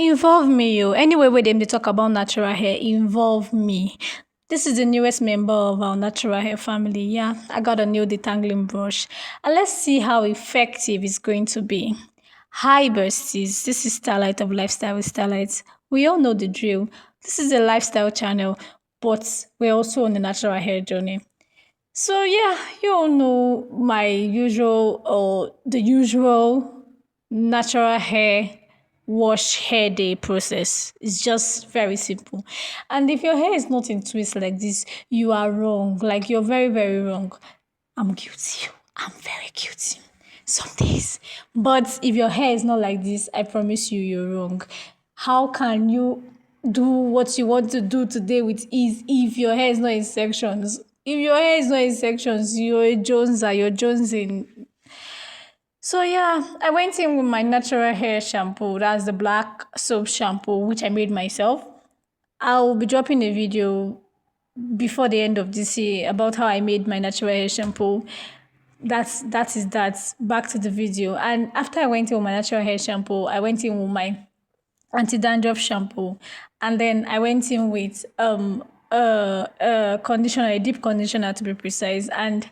Involve me, yo. Anyway, where them they talk about natural hair, involve me. This is the newest member of our natural hair family. Yeah, I got a new detangling brush. And let's see how effective it's going to be. Hi, besties. This is Starlight of Lifestyle with Starlight. We all know the drill. This is a lifestyle channel, but we're also on the natural hair journey. So yeah, you all know my usual or the usual natural hair wash hair day process. It's just very simple. And if your hair is not in twists like this, you are wrong. Like you're very, very wrong. I'm guilty. I'm very guilty. Some days. But if your hair is not like this, I promise you, you're wrong. How can you do what you want to do today with ease if your hair is not in sections? If your hair is not in sections, you're a Joneser, you're Jonesing. So yeah, I went in with my natural hair shampoo. That's the black soap shampoo, which I made myself. I'll be dropping a video before the end of this year about how I made my natural hair shampoo. That. Back to the video. And after I went in with my natural hair shampoo, I went in with my anti-dandruff shampoo, and then I went in with conditioner, a deep conditioner to be precise, and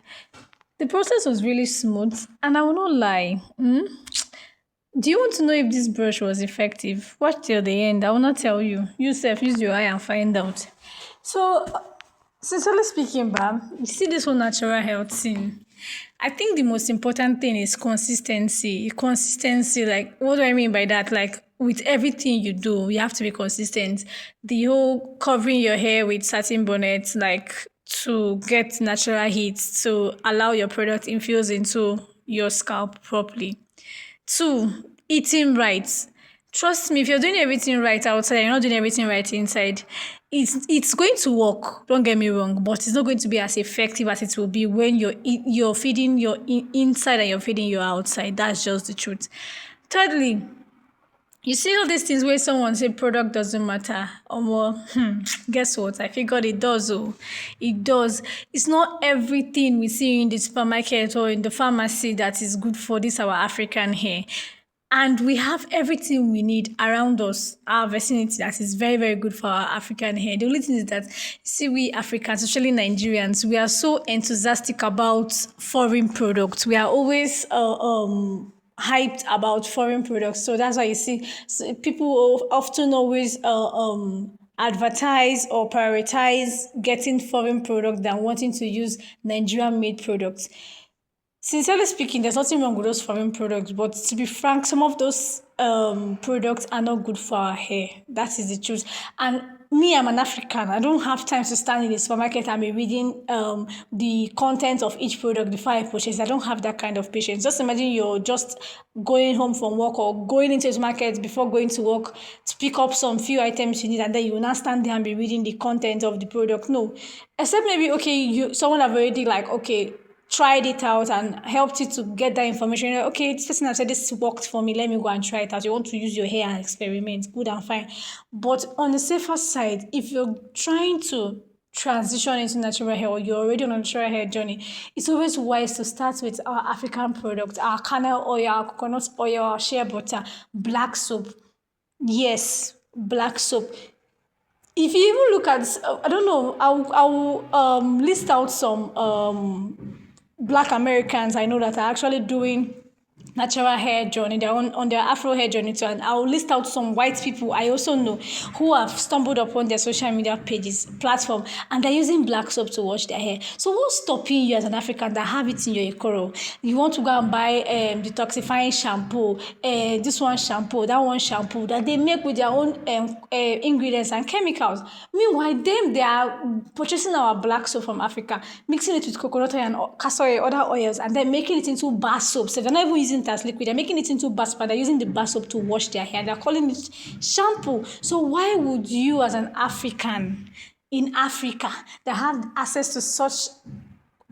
the process was really smooth. And I will not lie. Do you want to know if this brush was effective? Watch till the end. I will not tell you. You self use your eye and find out. So, sincerely speaking, Bam, you see this whole natural health thing. I think the most important thing is consistency. Consistency, like, what do I mean by that? Like, with everything you do, you have to be consistent. The whole covering your hair with satin bonnets, like, to get natural heat, to allow your product infuse into your scalp properly. Two, eating right. Trust me, if you're doing everything right outside, you're not doing everything right inside. It's going to work. Don't get me wrong, but it's not going to be as effective as it will be when you're feeding your inside and you're feeding your outside. That's just the truth. Thirdly, you see all these things where someone say product doesn't matter. Or more, guess what? I figured it does. Oh, it does. It's not everything we see in the supermarket or in the pharmacy that is good for this our African hair. And we have everything we need around us, our vicinity, that is very, very good for our African hair. The only thing is that, see, we Africans, especially Nigerians, we are so enthusiastic about foreign products. We are always hyped about foreign products. So that's why you see people often always advertise or prioritize getting foreign products than wanting to use Nigerian made products. Sincerely speaking, there's nothing wrong with those foreign products, but to be frank, some of those products are not good for our hair. That is the truth. And me, I'm an African. I don't have time to stand in the supermarket and be reading the content of each product before I purchase. I don't have that kind of patience. Just imagine you're just going home from work or going into the market before going to work to pick up some few items you need, and then you will not stand there and be reading the content of the product. No, except maybe okay, you someone have already like okay tried it out and helped you to get that information. You're like, okay, this person has said this worked for me. Let me go and try it out. You want to use your hair and experiment. Good and fine. But on the safer side, if you're trying to transition into natural hair or you're already on a natural hair journey, it's always wise to start with our African products, our kernel oil, our coconut oil, our shea butter, black soap. Yes, black soap. If you even look at, I don't know, I'll list out some Black Americans I know that are actually doing natural hair journey, they're on their Afro hair journey too. And I'll list out some white people I also know who have stumbled upon their social media pages, platform, and they're using black soap to wash their hair. So what's stopping you as an African that have it in your Ekoro? You want to go and buy detoxifying shampoo, this one shampoo, that one shampoo that they make with their own ingredients and chemicals. Meanwhile, they are purchasing our black soap from Africa, mixing it with coconut oil and castor oil, other oils, and then making it into bar soap. So they're not even using it as liquid. They're making it into bar soap, but they're using the bar soap to wash their hair. They're calling it shampoo. So why would you, as an African in Africa that have access to such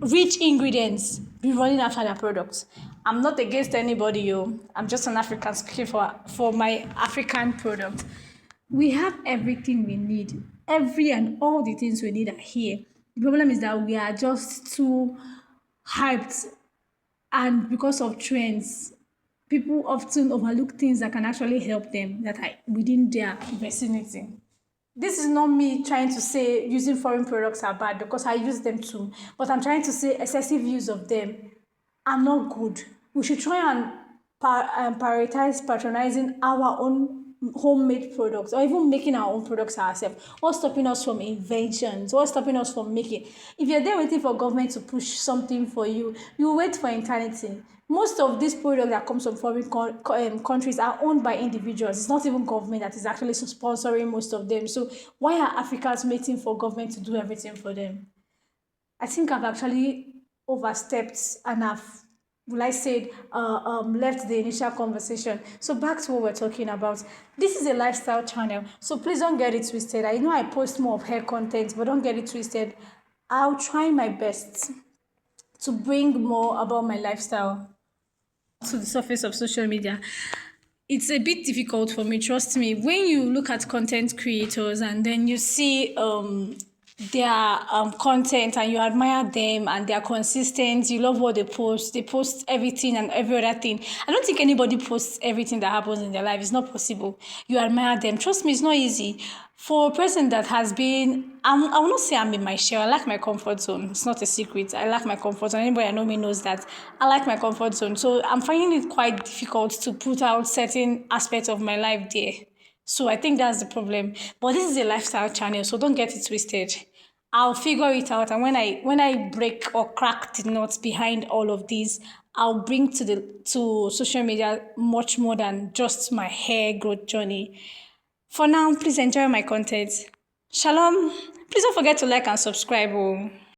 rich ingredients, be running after their products? I'm not against anybody, yo. I'm just an African speaking for my African product. We have everything we need. Every and all the things we need are here. The problem is that we are just too hyped, and because of trends, people often overlook things that can actually help them that are within their vicinity. This is not me trying to say using foreign products are bad because I use them too, but I'm trying to say excessive use of them are not good. We should try and prioritize patronizing our own homemade products or even making our own products ourselves. What's stopping us from inventions? What's stopping us from making? If you're there waiting for government to push something for you, you wait for eternity. Most of these products that comes from foreign countries are owned by individuals. It's not even government that is actually sponsoring most of them. So why are Africans waiting for government to do everything for them? I think I've actually overstepped and I've, well, I said, left the initial conversation. So back to what we're talking about. This is a lifestyle channel, so please don't get it twisted. I know I post more of hair content, but don't get it twisted. I'll try my best to bring more about my lifestyle to the surface of social media. It's a bit difficult for me, trust me. When you look at content creators and then you see their content and you admire them and they're consistent, you love what they post everything and every other thing. I don't think anybody posts everything that happens in their life. It's not possible. You admire them. Trust me, it's not easy. For a person that has been, I will not say I'm in my shell. I like my comfort zone. It's not a secret. I like my comfort zone. Anybody I know me knows that I like my comfort zone. So I'm finding it quite difficult to put out certain aspects of my life there. So I think that's the problem. But this is a lifestyle channel, so don't get it twisted. I'll figure it out, and when I break or crack the nuts behind all of these, I'll bring to social media much more than just my hair growth journey. For now, please enjoy my content. Shalom. Please don't forget to like and subscribe. Oh.